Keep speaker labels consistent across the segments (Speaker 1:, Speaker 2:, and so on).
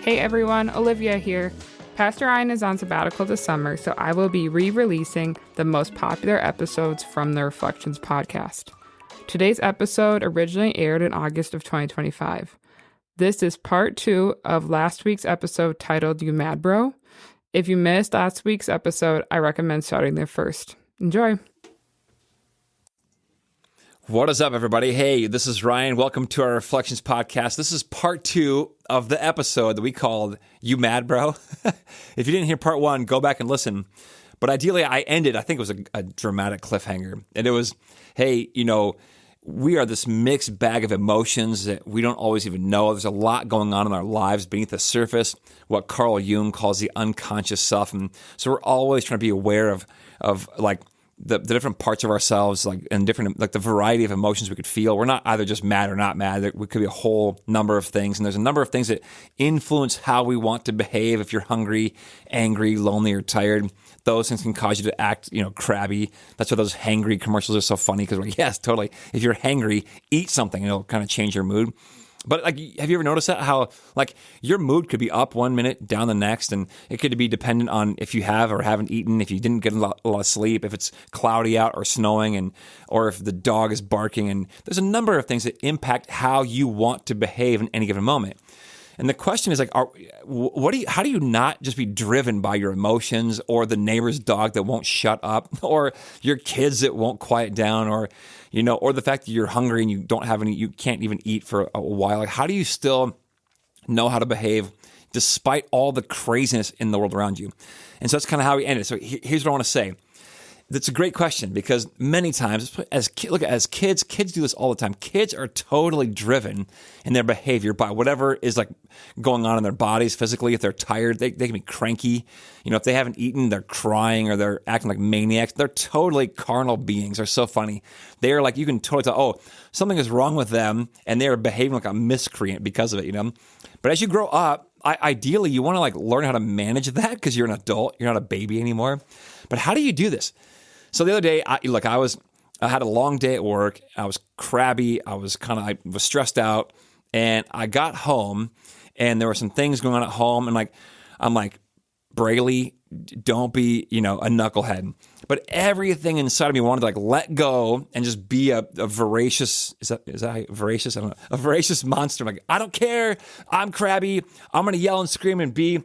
Speaker 1: Hey everyone, Olivia here. Pastor Ryan is on sabbatical this summer, so I will be re-releasing the most popular episodes from the Reflections podcast. Today's episode originally aired in August of 2025. This is part 2 of last week's episode titled You Mad Bro? If you missed last week's episode, I recommend starting there first. Enjoy.
Speaker 2: What is up, everybody? Hey, this is Ryan. Welcome to our Reflections podcast. This is part 2 of the episode that we called You Mad Bro? If you didn't hear part 1, go back and listen. But ideally, I think it was a dramatic cliffhanger. And it was, hey, we are this mixed bag of emotions that we don't always even know. There's a lot going on in our lives beneath the surface, what Carl Jung calls the unconscious self. And so we're always trying to be aware of the different parts of ourselves, and different, the variety of emotions we could feel. We're not either just mad or not mad. There could be a whole number of things. And there's a number of things that influence how we want to behave. If you're hungry, angry, lonely, or tired, those things can cause you to act, crabby. That's why those hangry commercials are so funny, because we're like, yes, totally. If you're hangry, eat something and it'll kind of change your mood. But have you ever noticed that? How your mood could be up one minute, down the next, and it could be dependent on if you have or haven't eaten, if you didn't get a lot of sleep, if it's cloudy out or snowing, or if the dog is barking. And there's a number of things that impact how you want to behave in any given moment. And the question is how do you not just be driven by your emotions, or the neighbor's dog that won't shut up, or your kids that won't quiet down, or the fact that you're hungry and you can't even eat for a while? How do you still know how to behave despite all the craziness in the world around you? And so that's kind of how we ended. So here's what I want to say. That's a great question, because many times, as kids do this all the time. Kids are totally driven in their behavior by whatever is going on in their bodies physically. If they're tired, they can be cranky. If they haven't eaten, they're crying or they're acting like maniacs. They're totally carnal beings. They're so funny. They're you can totally tell, something is wrong with them, and they're behaving like a miscreant because of it. But as you grow up, ideally you want to learn how to manage that, because you're an adult. You're not a baby anymore. But how do you do this? So the other day, I had a long day at work. I was crabby. I was stressed out, and I got home, and there were some things going on at home, and I'm like, Braley, don't be, a knucklehead. But everything inside of me wanted to let go and just be a voracious, is that voracious? I don't know. A voracious monster. I don't care. I'm crabby. I'm going to yell and scream and be,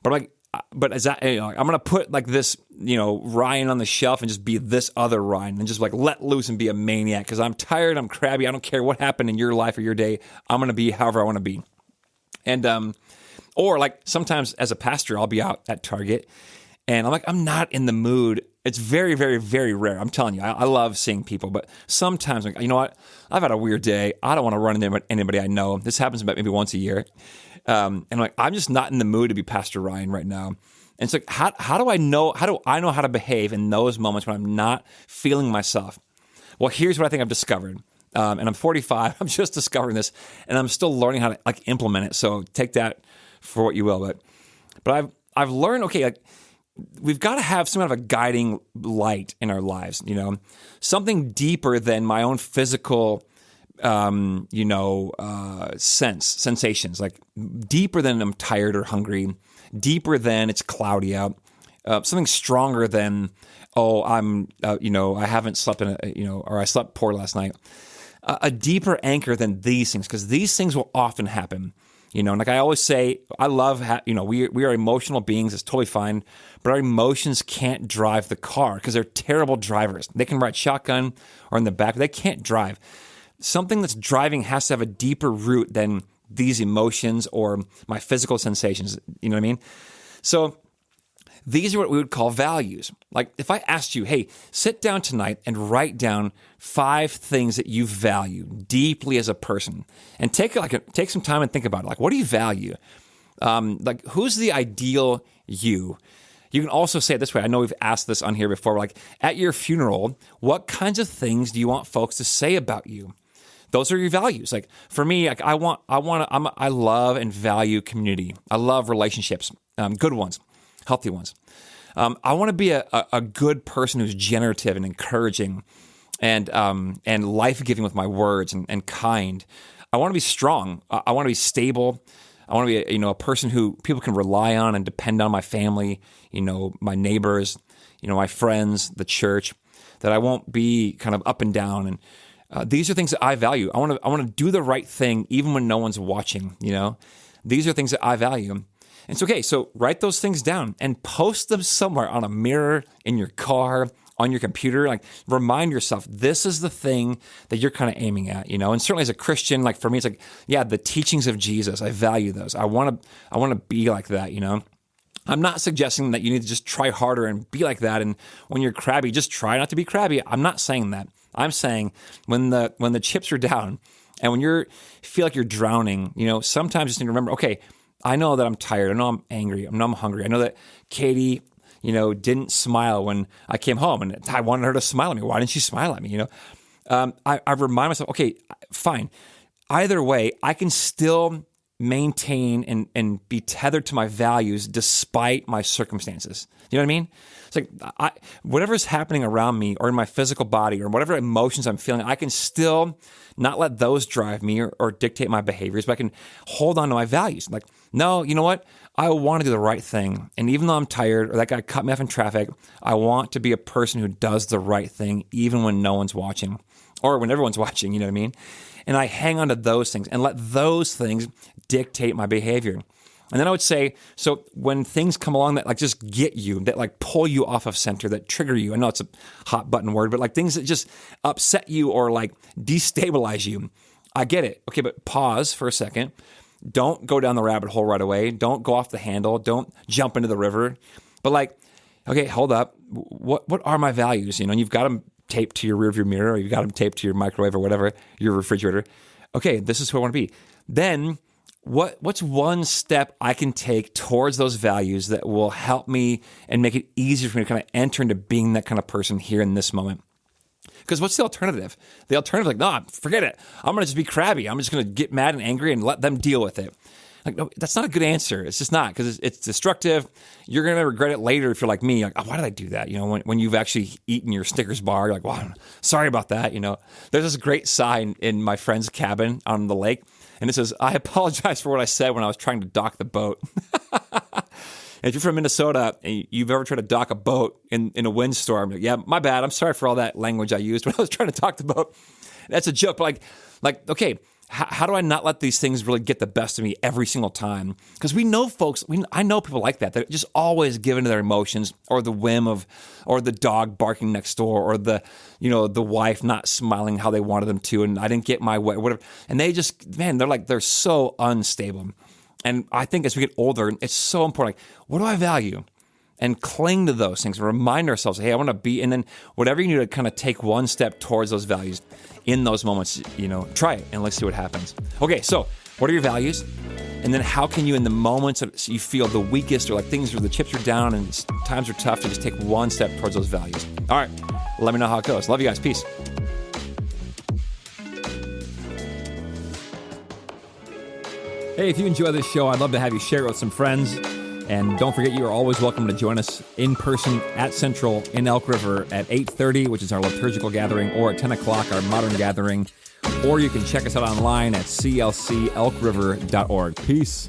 Speaker 2: but is that, I'm going to put this, Ryan on the shelf and just be this other Ryan, and just let loose and be a maniac, because I'm tired, I'm crabby, I don't care what happened in your life or your day, I'm going to be however I want to be. And, or sometimes as a pastor, I'll be out at Target and I'm not in the mood. It's very, very, very rare. I'm telling you, I love seeing people, but sometimes you know what? I've had a weird day. I don't want to run into anybody I know. This happens about maybe once a year. And I'm just not in the mood to be Pastor Ryan right now. And it's how do I know how to behave in those moments when I'm not feeling myself? Well, here's what I think I've discovered. And I'm 45. I'm just discovering this, and I'm still learning how to implement it. So take that for what you will. But I've learned, we've got to have some kind of a guiding light in our lives, something deeper than my own physical sensations, deeper than I'm tired or hungry, deeper than it's cloudy out, something stronger than, I haven't slept or I slept poor last night, a deeper anchor than these things, because these things will often happen. I always say, I love, we are emotional beings. It's totally fine. But our emotions can't drive the car, because they're terrible drivers. They can ride shotgun or in the back, but they can't drive. Something that's driving has to have a deeper root than these emotions or my physical sensations. You know what I mean? So these are what we would call values. If I asked you, hey, sit down tonight and write down 5 things that you value deeply as a person, and take some time and think about it. What do you value? Who's the ideal you? You can also say it this way. I know we've asked this on here before. At your funeral, what kinds of things do you want folks to say about you? Those are your values. For me, I love and value community. I love relationships, good ones, healthy ones. I want to be a good person who's generative and encouraging, and life-giving with my words, and kind. I want to be strong. I want to be stable. I want to be a person who people can rely on and depend on, my family, my neighbors, my friends, the church, that I won't be kind of up and down. And these are things that I value. I want to do the right thing even when no one's watching, These are things that I value. And it's okay. So write those things down and post them somewhere on a mirror, in your car, on your computer. Like, remind yourself, this is the thing that you're kind of aiming at, And certainly as a Christian, like for me, it's like, yeah, the teachings of Jesus, I value those. I want to be like that, I'm not suggesting that you need to just try harder and be like that. And when you're crabby, just try not to be crabby. I'm not saying that. I'm saying when the chips are down and when you feel like you're drowning, sometimes you just need to remember, okay, I know that I'm tired. I know I'm angry. I know I'm hungry. I know that Katie, didn't smile when I came home, and I wanted her to smile at me. Why didn't she smile at me? I remind myself, okay, fine. Either way, I can still maintain and be tethered to my values despite my circumstances. You know what I mean? It's like whatever's happening around me or in my physical body or whatever emotions I'm feeling, I can still not let those drive me or dictate my behaviors, but I can hold on to my values. Like, no, you know what? I want to do the right thing. And even though I'm tired or that guy cut me off in traffic, I want to be a person who does the right thing even when no one's watching or when everyone's watching, you know what I mean? And I hang on to those things and let those things dictate my behavior. And then I would say, so when things come along that like just get you, that like pull you off of center, that trigger you, I know it's a hot button word, but like things that just upset you or like destabilize you, I get it. Okay, but pause for a second. Don't go down the rabbit hole right away. Don't go off the handle. Don't jump into the river. But like, okay, hold up. What are my values? And you've got them taped to your rearview mirror, or you've got them taped to your microwave or whatever, your refrigerator. Okay, this is who I want to be. Then what's one step I can take towards those values that will help me and make it easier for me to kind of enter into being that kind of person here in this moment? Because what's the alternative? The alternative is like, no, forget it. I'm going to just be crabby. I'm just going to get mad and angry and let them deal with it. Like, no, that's not a good answer. It's just not, because it's destructive. You're going to regret it later if you're like me. Like, oh, why did I do that? When you've actually eaten your Snickers bar, you're like, wow, sorry about that. There's this great sign in my friend's cabin on the lake, and it says, I apologize for what I said when I was trying to dock the boat. And if you're from Minnesota and you've ever tried to dock a boat in a windstorm, yeah, my bad. I'm sorry for all that language I used when I was trying to dock the boat. That's a joke. But like, okay, how do I not let these things really get the best of me every single time? Because we know folks, I know people like that just always give into their emotions, or the whim of, or the dog barking next door, or the wife not smiling how they wanted them to, and I didn't get my way, whatever. And they just, man, they're so unstable. And I think as we get older, it's so important. Like, what do I value? And cling to those things. Remind ourselves, hey, I want to be, and then whatever you need to kind of take one step towards those values in those moments, try it and let's see what happens. Okay, so what are your values? And then how can you, in the moments that you feel the weakest, or like things where the chips are down and times are tough, to just take one step towards those values? All right, let me know how it goes. Love you guys. Peace. Hey, if you enjoy this show, I'd love to have you share it with some friends. And don't forget, you are always welcome to join us in person at Central in Elk River at 8:30, which is our liturgical gathering, or at 10 o'clock, our modern gathering. Or you can check us out online at clcelkriver.org. Peace.